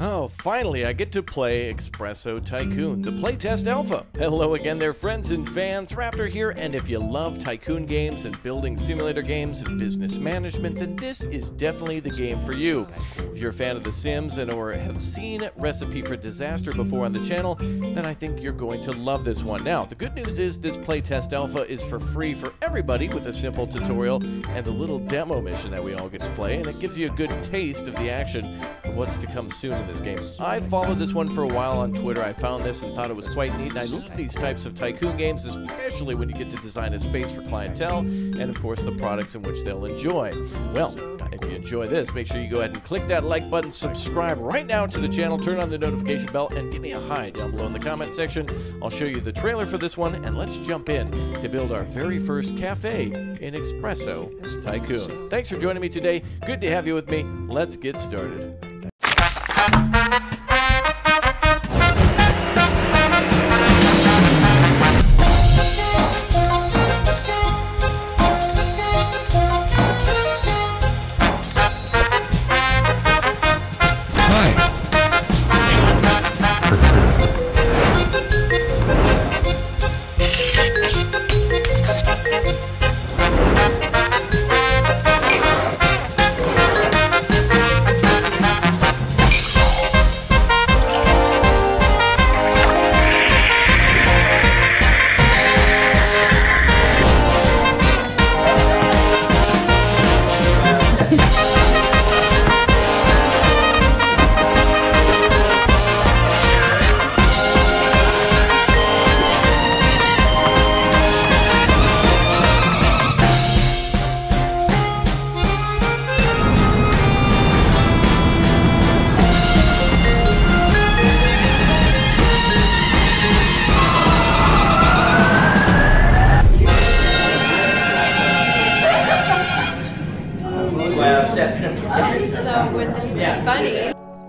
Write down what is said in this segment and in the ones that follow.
Oh, finally I get to play Espresso Tycoon, the playtest alpha. Hello again there, friends and fans. Raptor here, and if you love Tycoon games and building simulator games and business management, then this is definitely the game for you. If you're a fan of The Sims or have seen Recipe for Disaster before on the channel, then I think you're going to love this one. Now, the good news is this playtest alpha is for free for everybody with a simple tutorial and a little demo mission that we all get to play, and it gives you a good taste of the action of what's to come soon in this game. I followed this one for a while on Twitter. I found this and thought it was quite neat, and I love these types of Tycoon games, especially when you get to design a space for clientele and, of course, the products in which they'll enjoy. Well, if you enjoy this, make sure you go ahead and click that like button, subscribe right now to the channel, turn on the notification bell, and give me a hi down below in the comment section. I'll show you the trailer for this one, and let's jump in to build our very first cafe in Espresso Tycoon. Thanks for joining me today. Good to have you with me. Let's get started.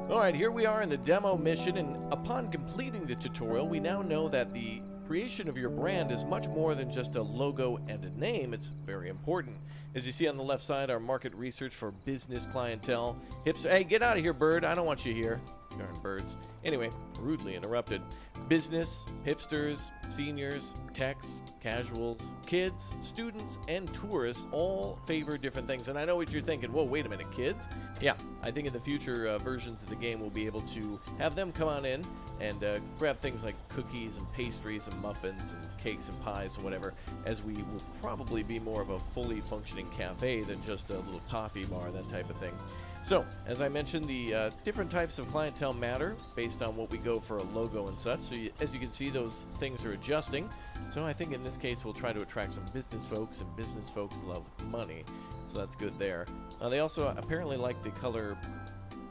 Alright, here we are in the demo mission, and upon completing the tutorial, we now know that the creation of your brand is much more than just a logo and a name. It's very important. As you see on the left side, our market research for business clientele. Hey, get out of here, bird. I don't want you here. Darn birds. Anyway, rudely interrupted. Business, hipsters, seniors, techs, casuals, kids, students, and tourists all favor different things. And I know what you're thinking. Whoa, wait a minute, kids? Yeah, I think in the future versions of the game we'll be able to have them come on in and grab things like cookies and pastries and muffins and cakes and pies and whatever, as we will probably be more of a fully functioning cafe than just a little coffee bar, that type of thing. So, as I mentioned, the different types of clientele matter based on what we go for a logo and such. So, as you can see, those things are adjusting. So, I think in this case, we'll try to attract some business folks, and business folks love money. So, that's good there. They also apparently like the color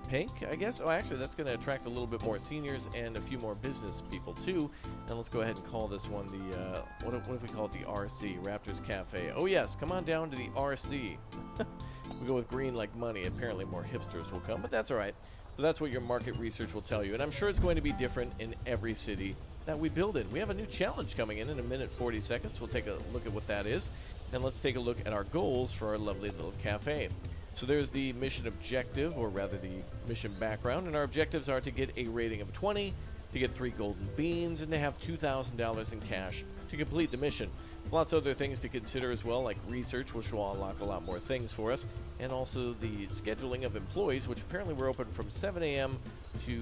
pink, I guess. Oh, actually, that's going to attract a little bit more seniors and a few more business people, too. And let's go ahead and call this one the, what if we call it the RC, Raptors Cafe? Oh, yes, come on down to the RC. We go with green like money. Apparently more hipsters will come, but that's all right. So that's what your market research will tell you. And I'm sure it's going to be different in every city that we build in. We have a new challenge coming in a minute 40 seconds. We'll take a look at what that is. And let's take a look at our goals for our lovely little cafe. So there's the mission objective, or rather the mission background. And our objectives are to get a rating of 20, to get 3 golden beans, and to have $2,000 in cash to complete the mission. Lots of other things to consider as well, like research, which will unlock a lot more things for us, and also the scheduling of employees, which apparently we're open from 7 a.m. to,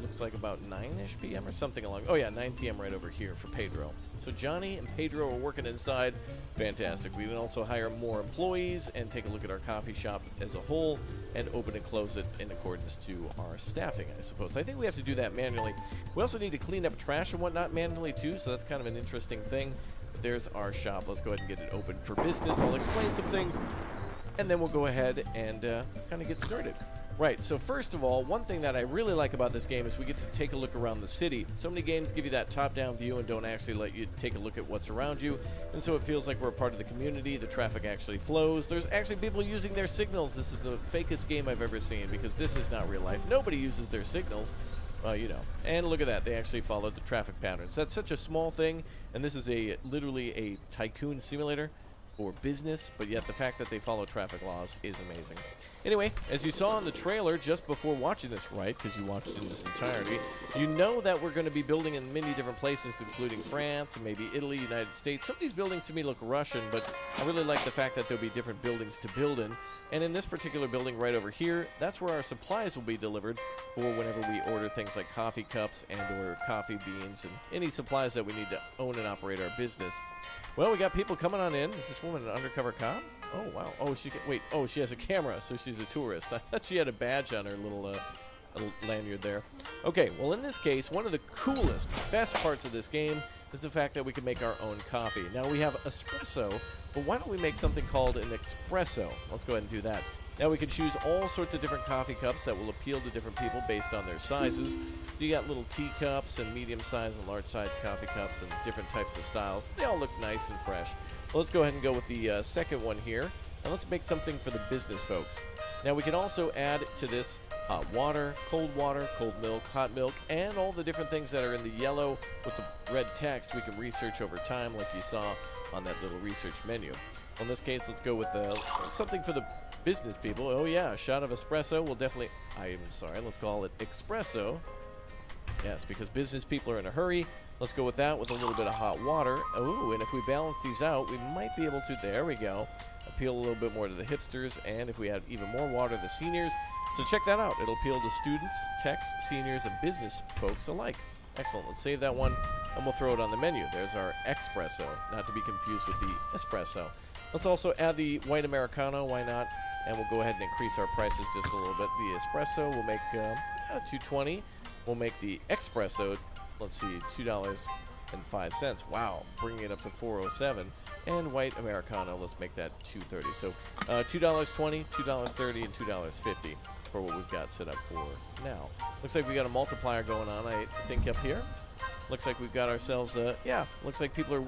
looks like about 9-ish p.m. or something along. Oh yeah, 9 p.m. right over here for Pedro. So Johnny and Pedro are working inside. Fantastic. We can also hire more employees and take a look at our coffee shop as a whole and open and close it in accordance to our staffing, I suppose. I think we have to do that manually. We also need to clean up trash and whatnot manually too, so that's kind of an interesting thing. There's our shop. Let's go ahead and get it open for business. I'll explain some things, and then we'll go ahead and kind of get started. Right, so first of all, one thing that I really like about this game is we get to take a look around the city. So many games give you that top-down view and don't actually let you take a look at what's around you, and so it feels like we're a part of the community. The traffic actually flows. There's actually people using their signals. This is the fakest game I've ever seen, because this is not real life. Nobody uses their signals. Well, you know. And look at that. They actually followed the traffic patterns. That's such a small thing, and this is literally a tycoon simulator or business, but yet the fact that they follow traffic laws is amazing. Anyway, as you saw in the trailer just before watching this, right, because you watched in its entirety, you know that we're going to be building in many different places, including France and maybe Italy, United States. Some of these buildings to me look Russian, but I really like the fact that there'll be different buildings to build in. And in this particular building right over here, that's where our supplies will be delivered for whenever we order things like coffee cups and or coffee beans and any supplies that we need to own and operate our business. Well, we got people coming on in. Is this woman an undercover cop? Oh, wow. Oh, she has a camera, so she's a tourist. I thought she had a badge on her little lanyard there. Okay, well, in this case, one of the coolest, best parts of this game is the fact that we can make our own coffee. Now, we have espresso, but why don't we make something called an espresso? Let's go ahead and do that. Now, we can choose all sorts of different coffee cups that will appeal to different people based on their sizes. You got little teacups and medium-sized and large-sized coffee cups and different types of styles. They all look nice and fresh. Well, let's go ahead and go with the second one here, and let's make something for the business folks. Now, we can also add to this hot water, cold milk, hot milk, and all the different things that are in the yellow with the red text we can research over time like you saw on that little research menu. Well, in this case, let's go with something for the business people. Oh, yeah, a shot of espresso will definitely... let's call it espresso. Yes, because business people are in a hurry. Let's go with that with a little bit of hot water. Oh, and if we balance these out, we might be able to, there we go, appeal a little bit more to the hipsters, and if we add even more water, the seniors. So check that out. It'll appeal to students, techs, seniors, and business folks alike. Excellent. Let's save that one, and we'll throw it on the menu. There's our espresso, not to be confused with the espresso. Let's also add the white Americano. Why not? And we'll go ahead and increase our prices just a little bit. The espresso will make $2.20. We'll make the espresso, let's see, $2.05. Wow, bringing it up to $4.07. And white Americano, let's make that $2.30. So $2.20, $2.30, and $2.50 for what we've got set up for now. Looks like we got a multiplier going on, I think, up here. Looks like we've got ourselves, looks like people are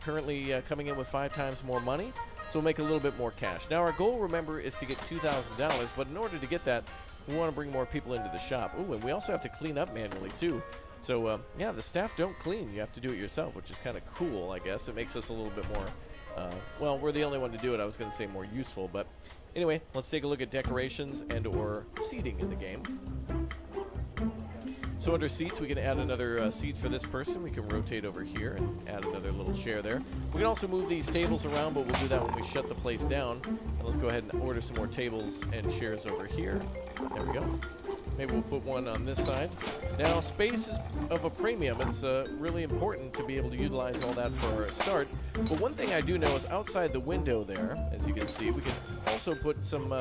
currently coming in with 5 times more money. So we'll make a little bit more cash. Now, our goal, remember, is to get $2,000, but in order to get that, we want to bring more people into the shop. Ooh, and we also have to clean up manually, too. So, yeah, the staff don't clean. You have to do it yourself, which is kind of cool, I guess. It makes us a little bit more, well, we're the only one to do it. I was going to say more useful, but anyway, let's take a look at decorations and or seating in the game. So under seats, we can add another seat for this person. We can rotate over here and add another little chair there. We can also move these tables around, but we'll do that when we shut the place down. And let's go ahead and order some more tables and chairs over here. There we go. Maybe we'll put one on this side. Now, space is of a premium. It's really important to be able to utilize all that for our start. But one thing I do know is outside the window there, as you can see, we can also put some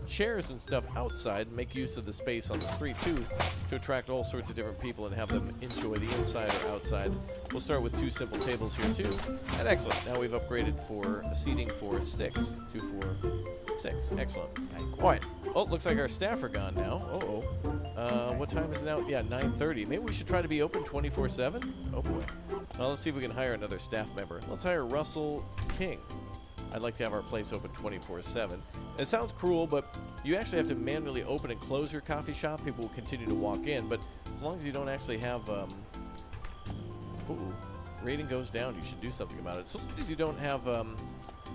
chairs and stuff outside and make use of the space on the street, too, to attract all sorts of different people and have them enjoy the inside or outside. We'll start with 2 simple tables here, too. And excellent. Now we've upgraded for seating for 6. 2, 4, 6. Excellent. All right. Oh, looks like our staff are gone now. What time is it now? Yeah, 9:30. Maybe we should try to be open 24/7? Oh, boy. Well, let's see if we can hire another staff member. Let's hire Russell King. I'd like to have our place open 24/7. It sounds cruel, but you actually have to manually open and close your coffee shop. People will continue to walk in, but as long as you don't actually have... rating goes down. You should do something about it. So long as you don't have...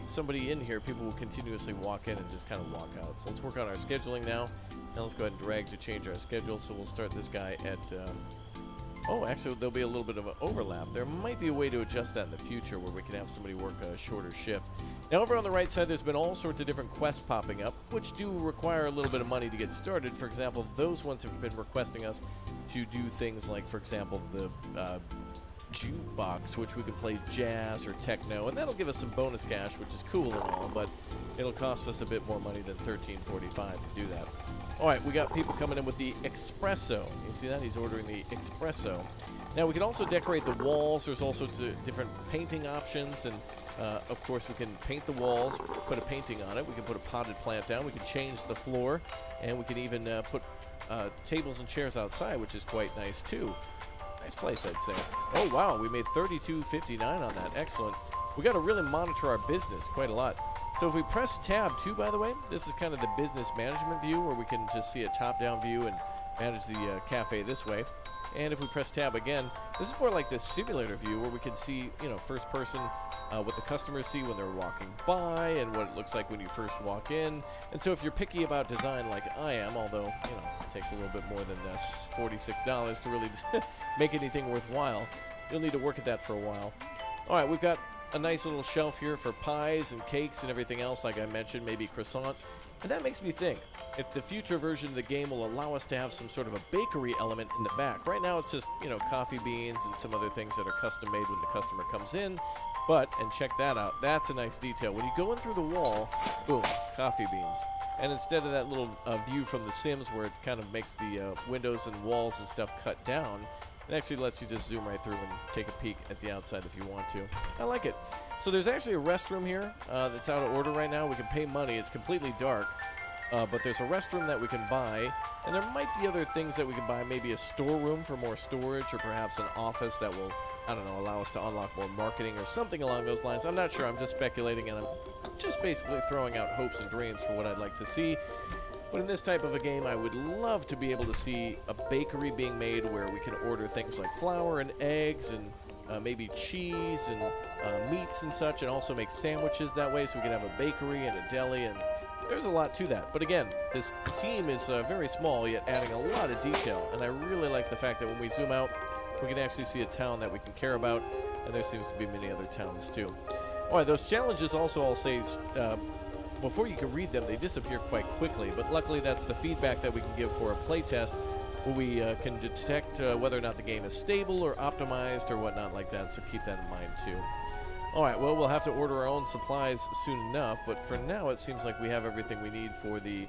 somebody in here, people will continuously walk in and just kind of walk out. So let's work on our scheduling now. Now let's go ahead and drag to change our schedule. So we'll start this guy at... oh, actually, there'll be a little bit of an overlap. There might be a way to adjust that in the future where we can have somebody work a shorter shift. Now, over on the right side, there's been all sorts of different quests popping up, which do require a little bit of money to get started. For example, those ones have been requesting us to do things like, for example, the... jukebox, which we can play jazz or techno, and that'll give us some bonus cash, which is cool and all, but it'll cost us a bit more money than $13.45 to do that. All right, we got people coming in with the espresso. You see that? He's ordering the espresso. Now, we can also decorate the walls. There's all sorts of different painting options, and of course, we can paint the walls, put a painting on it. We can put a potted plant down. We can change the floor, and we can even put tables and chairs outside, which is quite nice, too. Nice place, I'd say. Oh, wow, we made $32.59 on that. Excellent. We got to really monitor our business quite a lot. So if we press tab 2, by the way, this is kind of the business management view where we can just see a top-down view and manage the cafe this way. And if we press tab again, this is more like this simulator view where we can see, you know, first person, what the customers see when they're walking by and what it looks like when you first walk in. And so if you're picky about design like I am, although, you know, it takes a little bit more than $46 to really make anything worthwhile, you'll need to work at that for a while. All right, we've got a nice little shelf here for pies and cakes and everything else, like I mentioned, maybe croissant. And that makes me think, if the future version of the game will allow us to have some sort of a bakery element in the back. Right now it's just, you know, coffee beans and some other things that are custom made when the customer comes in. But, and check that out, that's a nice detail. When you go in through the wall, boom, coffee beans. And instead of that little view from The Sims where it kind of makes the windows and walls and stuff cut down, it actually lets you just zoom right through and take a peek at the outside if you want to. I like it. So there's actually a restroom here that's out of order right now. We can pay money. It's completely dark. But there's a restroom that we can buy. And there might be other things that we can buy. Maybe a storeroom for more storage, or perhaps an office that will, I don't know, allow us to unlock more marketing or something along those lines. I'm not sure. I'm just speculating, and I'm just basically throwing out hopes and dreams for what I'd like to see. But in this type of a game, I would love to be able to see a bakery being made where we can order things like flour and eggs and maybe cheese and meats and such, and also make sandwiches that way, so we can have a bakery and a deli, and there's a lot to that. But again, this team is very small, yet adding a lot of detail, and I really like the fact that when we zoom out, we can actually see a town that we can care about, and there seems to be many other towns too. All right, those challenges also, I'll say, before you can read them, they disappear quite quickly, but luckily that's the feedback that we can give for a playtest, where we can detect whether or not the game is stable or optimized or whatnot like that, so keep that in mind too. Alright, well, we'll have to order our own supplies soon enough, but for now it seems like we have everything we need for the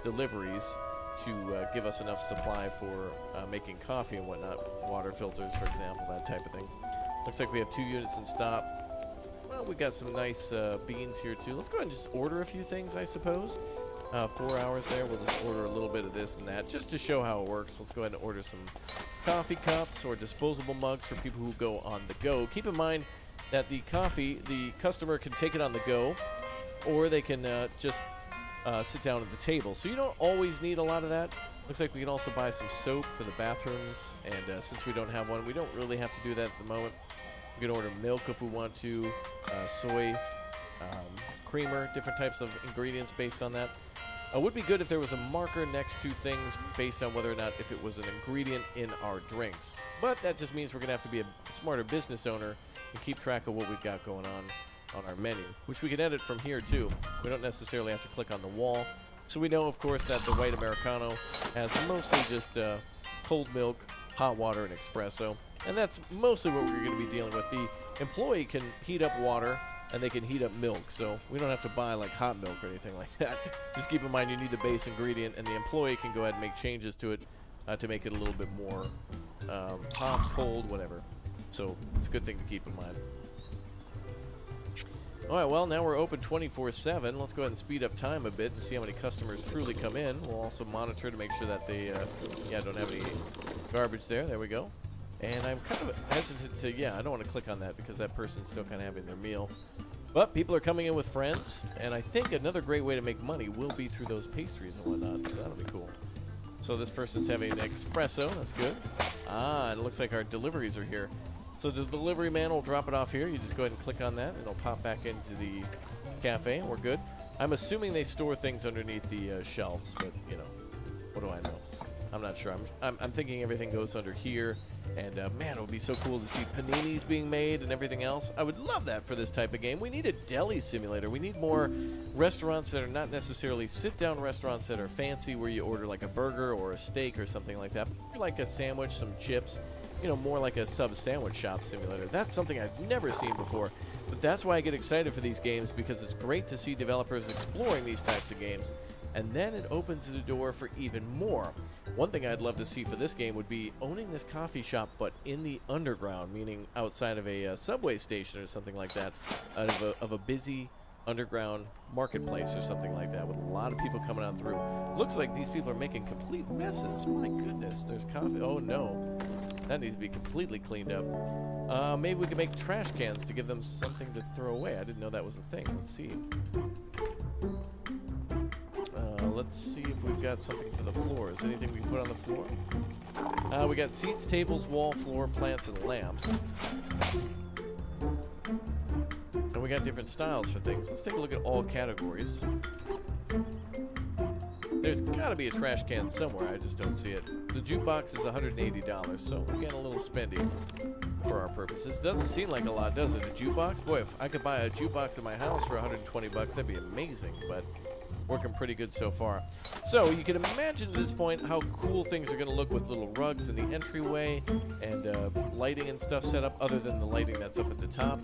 deliveries to give us enough supply for making coffee and whatnot, water filters, for example, that type of thing. Looks like we have 2 units in stock. Well, we got some nice beans here too. Let's go ahead and just order a few things, I suppose. 4 hours there, we'll just order a little bit of this and that, just to show how it works. Let's go ahead and order some coffee cups or disposable mugs for people who go on the go. Keep in mind that the coffee, the customer can take it on the go, or they can just sit down at the table. So you don't always need a lot of that. Looks like we can also buy some soap for the bathrooms, and since we don't have one, we don't really have to do that at the moment. We can order milk if we want to, soy, creamer, different types of ingredients based on that. It would be good if there was a marker next to things based on whether or not if it was an ingredient in our drinks. But that just means we're going to have to be a smarter business owner and keep track of what we've got going on our menu, which we can edit from here too. We don't necessarily have to click on the wall. So we know, of course, that the white Americano has mostly just cold milk, hot water, and espresso. And that's mostly what we're going to be dealing with. The employee can heat up water, and they can heat up milk, so we don't have to buy like hot milk or anything like that. Just keep in mind you need the base ingredient, and the employee can go ahead and make changes to it to make it a little bit more hot, cold, whatever. So it's a good thing to keep in mind. All right, well, now we're open 24/7. Let's go ahead and speed up time a bit and see how many customers truly come in. We'll also monitor to make sure that they don't have any garbage there. There we go. And I'm kind of hesitant to, I don't want to click on that because that person's still kind of having their meal. But people are coming in with friends, and I think another great way to make money will be through those pastries and whatnot, so that'll be cool. So this person's having an espresso, that's good. Ah, and it looks like our deliveries are here. So the delivery man will drop it off here. You just go ahead and click on that, and it'll pop back into the cafe, and we're good. I'm assuming they store things underneath the shelves, but, what do I know? I'm not sure. I'm thinking everything goes under here. And, man, it would be so cool to see paninis being made and everything else. I would love that for this type of game. We need a deli simulator. We need more restaurants that are not necessarily sit-down restaurants that are fancy where you order like a burger or a steak or something like that. Like a sandwich, some chips, more like a sub-sandwich shop simulator. That's something I've never seen before. But that's why I get excited for these games, because it's great to see developers exploring these types of games. And then it opens the door for even more. One thing I'd love to see for this game would be owning this coffee shop, but in the underground, meaning outside of a subway station or something like that, of a busy underground marketplace or something like that, with a lot of people coming on through. Looks like these people are making complete messes. My goodness, there's coffee. Oh no, that needs to be completely cleaned up. Maybe we can make trash cans to give them something to throw away. I didn't know that was a thing. Let's see. let's see if we've got something for the floors. Anything we can put on the floor? We got seats, tables, wall, floor, plants, and lamps. And we got different styles for things. Let's take a look at all categories. There's got to be a trash can somewhere. I just don't see it. The jukebox is $180, so we're getting a little spendy for our purposes. Doesn't seem like a lot, does it? A jukebox? Boy, if I could buy a jukebox in my house for 120 bucks, that'd be amazing, but working pretty good so far. So you can imagine at this point how cool things are going to look with little rugs in the entryway and lighting and stuff set up other than the lighting that's up at the top.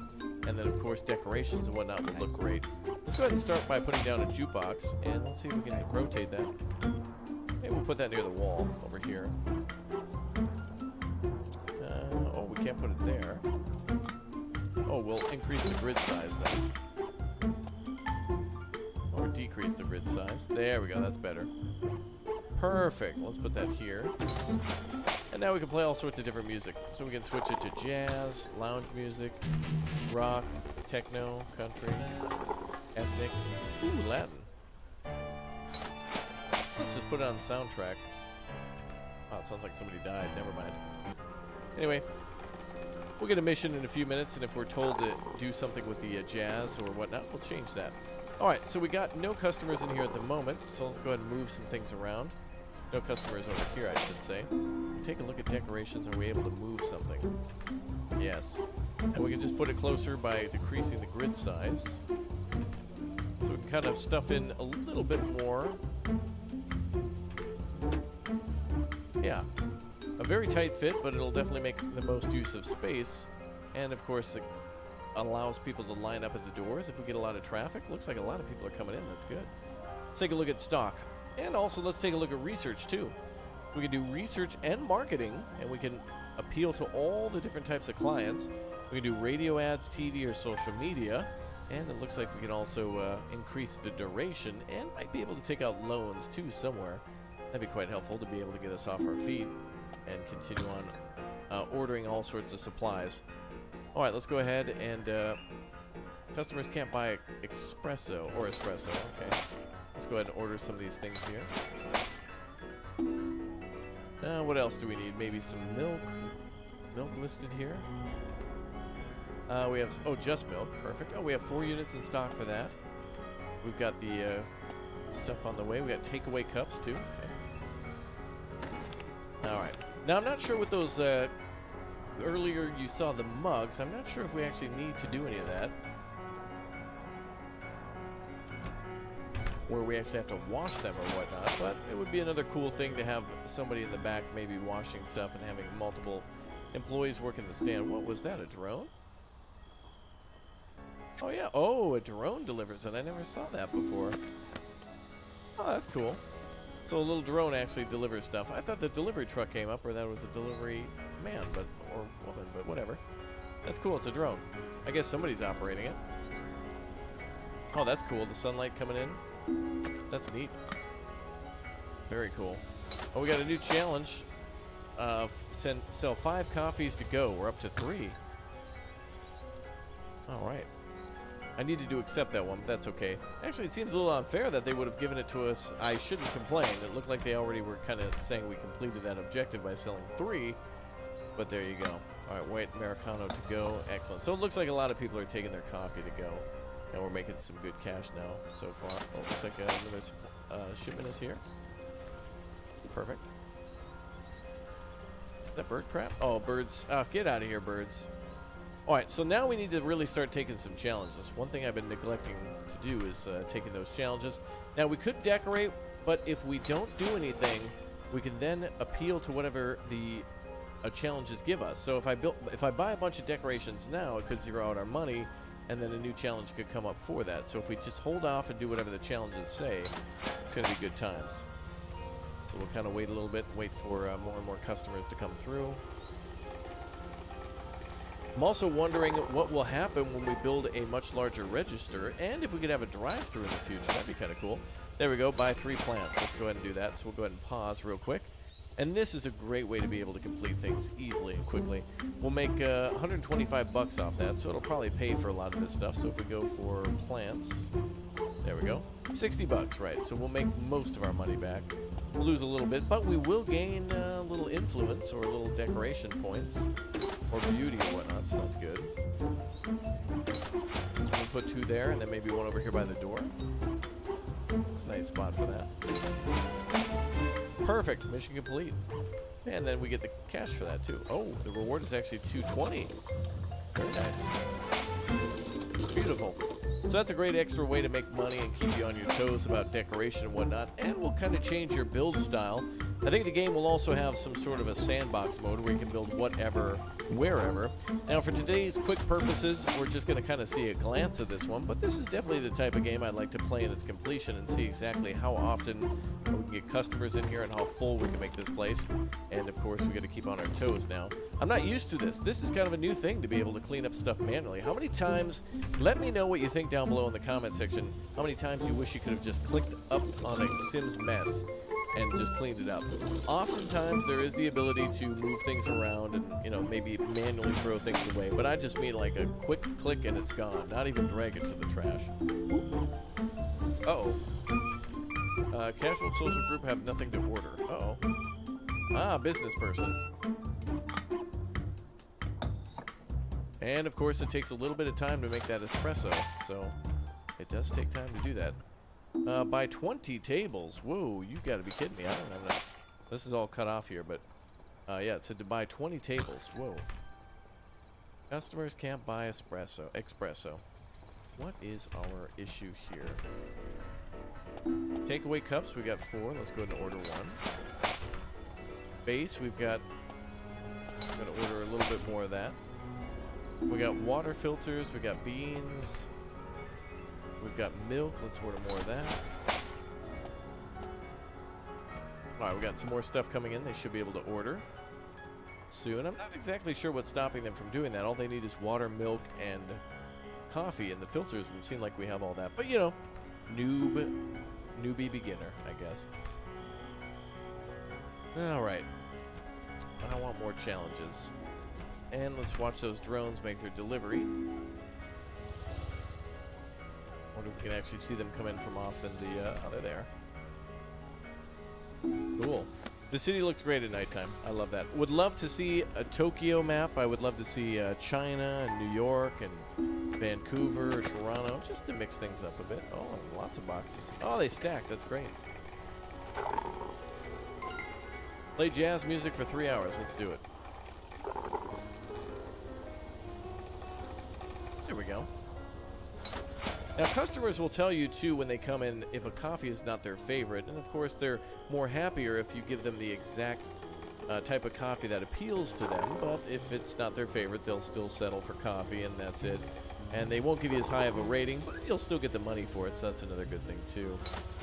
And then, of course, decorations and whatnot would look great. Let's go ahead and start by putting down a jukebox, and let's see if we can rotate that. Maybe we'll put that near the wall over here. Oh, we can't put it there. Oh, we'll increase the grid size then. Or decrease the grid size. There we go, that's better. Perfect. Let's put that here. And now we can play all sorts of different music. So we can switch it to jazz, lounge music, rock, techno, country, ethnic, ooh, Latin. Let's just put it on the soundtrack. Oh, it sounds like somebody died. Never mind. Anyway, we'll get a mission in a few minutes, and if we're told to do something with the jazz or whatnot, we'll change that. Alright, so we got no customers in here at the moment, so let's go ahead and move some things around. No customers over here, I should say. Take a look at decorations. Are we able to move something? Yes. And we can just put it closer by decreasing the grid size. So we can kind of stuff in a little bit more. Yeah. A very tight fit, but it'll definitely make the most use of space. And of course, it allows people to line up at the doors if we get a lot of traffic. Looks like a lot of people are coming in. That's good. Let's take a look at stock. And also, let's take a look at research, too. We can do research and marketing, and we can appeal to all the different types of clients. We can do radio ads, TV, or social media. And it looks like we can also increase the duration and might be able to take out loans, too, somewhere. That'd be quite helpful to be able to get us off our feet and continue on ordering all sorts of supplies. All right, let's go ahead and customers can't buy espresso. Okay. Let's go ahead and order some of these things here. What else do we need? Maybe some milk. Milk listed here. We have, oh, just milk. Perfect. Oh, we have 4 units in stock for that. We've got the stuff on the way. We got takeaway cups, too. Okay. All right. Now, I'm not sure with those, earlier you saw the mugs. I'm not sure if we actually need to do any of that. Where we actually have to wash them or whatnot, but it would be another cool thing to have somebody in the back maybe washing stuff and having multiple employees working the stand. What was that, a drone? Oh yeah, oh, a drone delivers it. I never saw that before. Oh, that's cool. So a little drone actually delivers stuff. I thought the delivery truck came up, or that was a delivery man, but or woman, but whatever. That's cool, it's a drone. I guess somebody's operating it. Oh, that's cool, the sunlight coming in. That's neat. Very cool. Oh, we got a new challenge. Sell 5 coffees to go. We're up to 3. All right. I needed to accept that one, but that's okay. Actually, it seems a little unfair that they would have given it to us. I shouldn't complain. It looked like they already were kind of saying we completed that objective by selling 3. But there you go. All right, white Americano to go. Excellent. So it looks like a lot of people are taking their coffee to go. And we're making some good cash now so far. Oh, looks like another shipment is here. Perfect. Is that bird crap? Oh, birds. Oh, get out of here, birds. Alright, so now we need to really start taking some challenges. One thing I've been neglecting to do is taking those challenges. Now, we could decorate, but if we don't do anything, we can then appeal to whatever the challenges give us. So if I buy a bunch of decorations now, it could zero out our money, and then a new challenge could come up for that. So if we just hold off and do whatever the challenges say, it's going to be good times. So we'll kind of wait a little bit, wait for more and more customers to come through. I'm also wondering what will happen when we build a much larger register, and if we could have a drive-thru in the future. That'd be kind of cool. There we go, buy 3 plants. Let's go ahead and do that. So we'll go ahead and pause real quick. And this is a great way to be able to complete things easily and quickly. We'll make 125 bucks off that, so it'll probably pay for a lot of this stuff. So if we go for plants, There we go. 60 bucks, right. So we'll make most of our money back. We'll lose a little bit, but we will gain a little influence or a little decoration points or beauty or whatnot, so that's good. We'll put 2 there, and then maybe 1 over here by the door. It's a nice spot for that. Perfect. Mission complete. And then we get the cash for that, too. Oh, the reward is actually 220. Very nice. Beautiful. So that's a great extra way to make money and keep you on your toes about decoration and whatnot, and will kind of change your build style. I think the game will also have some sort of a sandbox mode where you can build whatever, wherever. Now, for today's quick purposes, we're just going to kind of see a glance at this one, but this is definitely the type of game I'd like to play in its completion and see exactly how often we can get customers in here and how full we can make this place. And, of course, we got to keep on our toes now. I'm not used to this. This is kind of a new thing to be able to clean up stuff manually. How many times, let me know what you think down below in the comment section, how many times you wish you could have just clicked up on a Sims mess and just cleaned it up. Oftentimes there is the ability to move things around and, you know, maybe manually throw things away, but I just mean like a quick click and it's gone, not even drag it to the trash. Uh-oh. Casual social group have nothing to order. Uh-oh. Ah, business person. And of course it takes a little bit of time to make that espresso, so it does take time to do that. Buy 20 tables. Whoa, you gotta be kidding me. I don't have enough. This is all cut off here, but yeah, it said to buy 20 tables. Whoa. Customers can't buy espresso. What is our issue here? Takeaway cups, we got 4. Let's go ahead and order 1. Base, we've got, I'm gonna order a little bit more of that. We got water filters, we got beans, we've got milk, let's order more of that. Alright, we got some more stuff coming in they should be able to order soon. I'm not exactly sure what's stopping them from doing that. All they need is water, milk, and coffee, and the filters doesn't seem like we have all that. But, you know, newbie beginner, I guess. Alright. I want more challenges. And let's watch those drones make their delivery. Wonder if we can actually see them come in from off in the, oh, they're there. Cool. The city looks great at nighttime. I love that. Would love to see a Tokyo map. I would love to see China and New York and Vancouver or Toronto, just to mix things up a bit. Oh, lots of boxes. Oh, they stack. That's great. Play jazz music for 3 hours. Let's do it. There we go. Now, customers will tell you, too, when they come in, if a coffee is not their favorite. And, of course, they're more happier if you give them the exact type of coffee that appeals to them. But if it's not their favorite, they'll still settle for coffee, and that's it. And they won't give you as high of a rating, but you'll still get the money for it, so that's another good thing, too.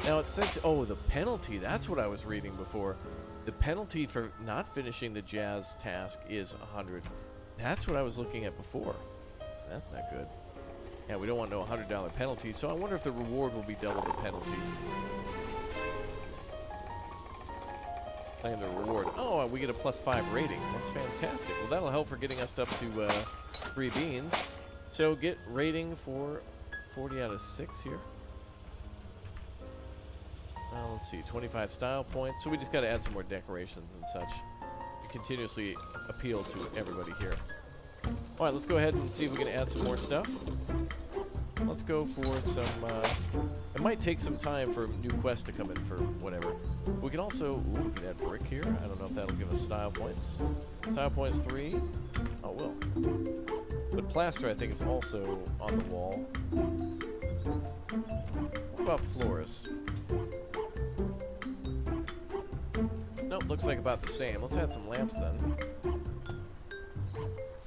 Now, it says, oh, the penalty. That's what I was reading before. The penalty for not finishing the jazz task is 100. That's what I was looking at before. That's not good. Yeah, we don't want no $100 penalty, so I wonder if the reward will be double the penalty. Claim the reward. Oh, we get a +5 rating. That's fantastic. Well, that'll help for getting us up to 3 beans. So get rating for 40 out of 6 here. Let's see, 25 style points. So we just got to add some more decorations and such to continuously appeal to everybody here. All right, let's go ahead and see if we can add some more stuff. Let's go for some, it might take some time for new quests to come in for whatever. We can also, ooh, we can add brick here. I don't know if that'll give us style points. Style points 3. Oh, it will. But plaster, I think, is also on the wall. What about floors? Nope, looks like about the same. Let's add some lamps then.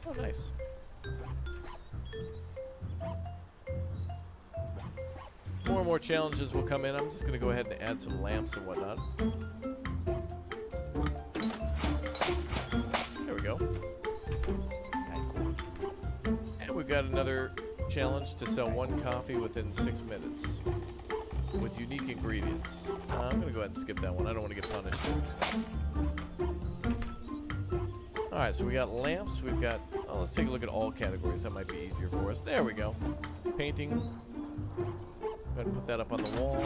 Oh, nice. More and more challenges will come in. I'm just going to go ahead and add some lamps and whatnot. There we go. And we've got another challenge to sell 1 coffee within 6 minutes with unique ingredients. I'm going to go ahead and skip that one. I don't want to get punished. Alright, so we got lamps. We've got... Oh, let's take a look at all categories. That might be easier for us. There we go. Painting. ahead and put that up on the wall.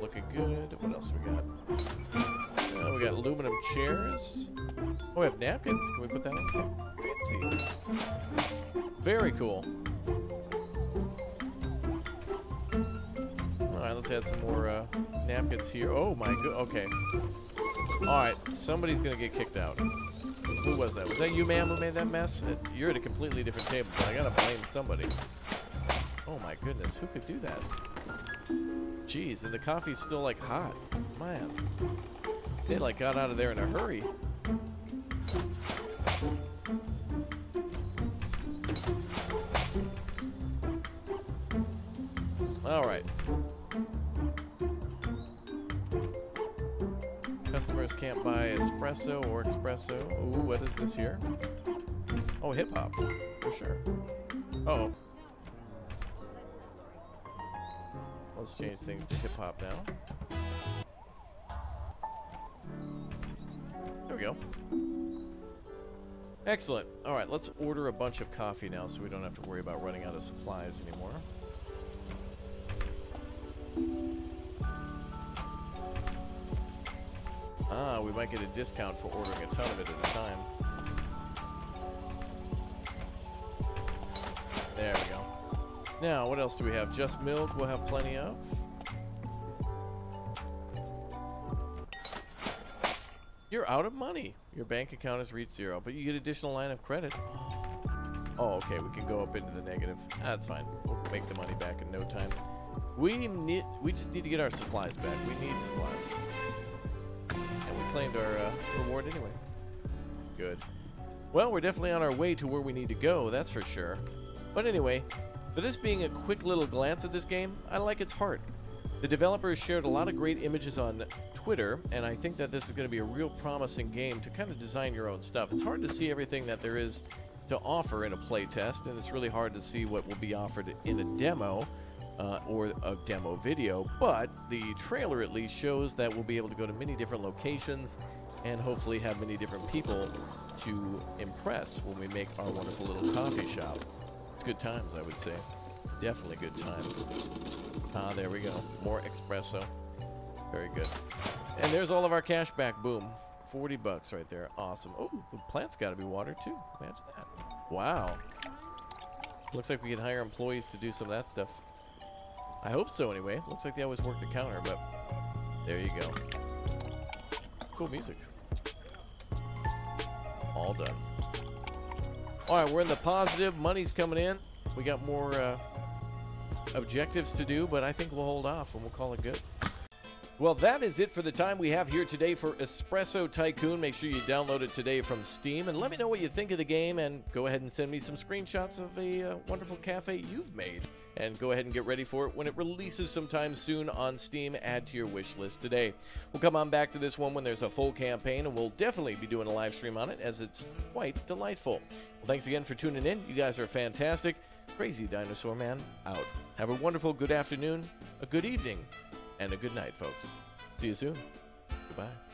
Looking good. What else we got? We got aluminum chairs. Oh, we have napkins. Can we put that on the table? Fancy. Very cool. Alright, let's add some more napkins here. Oh my god. Okay. Alright, somebody's gonna get kicked out. Who was that? Was that you, ma'am, who made that mess? You're at a completely different table, but I gotta blame somebody. Oh my goodness, who could do that? Jeez, and the coffee's still like hot. Man. They like got out of there in a hurry. Alright. Customers can't buy espresso or espresso. Ooh, what is this here? Oh, hip-hop. For sure. Uh-oh. Let's change things to hip-hop now. There we go. Excellent. Alright, let's order a bunch of coffee now so we don't have to worry about running out of supplies anymore. Ah, we might get a discount for ordering a ton of it at a time. There we go. Now, what else do we have? Just milk we'll have plenty of. You're out of money. Your bank account has reached zero, but you get additional line of credit. Oh, okay, we can go up into the negative. That's fine. We'll make the money back in no time. We just need to get our supplies back. We need supplies. And we claimed our reward anyway. Good. Well, we're definitely on our way to where we need to go, that's for sure. But anyway, for this being a quick little glance at this game, I like its heart. The developers shared a lot of great images on Twitter, and I think that this is going to be a real promising game to kind of design your own stuff. It's hard to see everything that there is to offer in a playtest, and it's really hard to see what will be offered in a demo. Or a demo video, but the trailer at least shows that we'll be able to go to many different locations and hopefully have many different people to impress when we make our wonderful little coffee shop. It's good times, I would say. Definitely good times. Ah, there we go. More espresso. Very good. And there's all of our cash back. Boom. 40 bucks right there. Awesome. Oh, the plant's got to be watered too. Imagine that. Wow. Looks like we can hire employees to do some of that stuff. I hope so anyway. Looks like they always work the counter, but there you go. Cool music. All done. Alright, we're in the positive. Money's coming in. We got more objectives to do, but I think we'll hold off and we'll call it good. Well, that is it for the time we have here today for Espresso Tycoon. Make sure you download it today from Steam and let me know what you think of the game, and go ahead and send me some screenshots of a wonderful cafe you've made. And go ahead and get ready for it when it releases sometime soon on Steam. Add to your wish list today. We'll come on back to this one when there's a full campaign, and we'll definitely be doing a live stream on it as it's quite delightful. Well, thanks again for tuning in. You guys are fantastic. Crazy Dinosaur Man out. Have a wonderful good afternoon, a good evening, and a good night, folks. See you soon. Goodbye.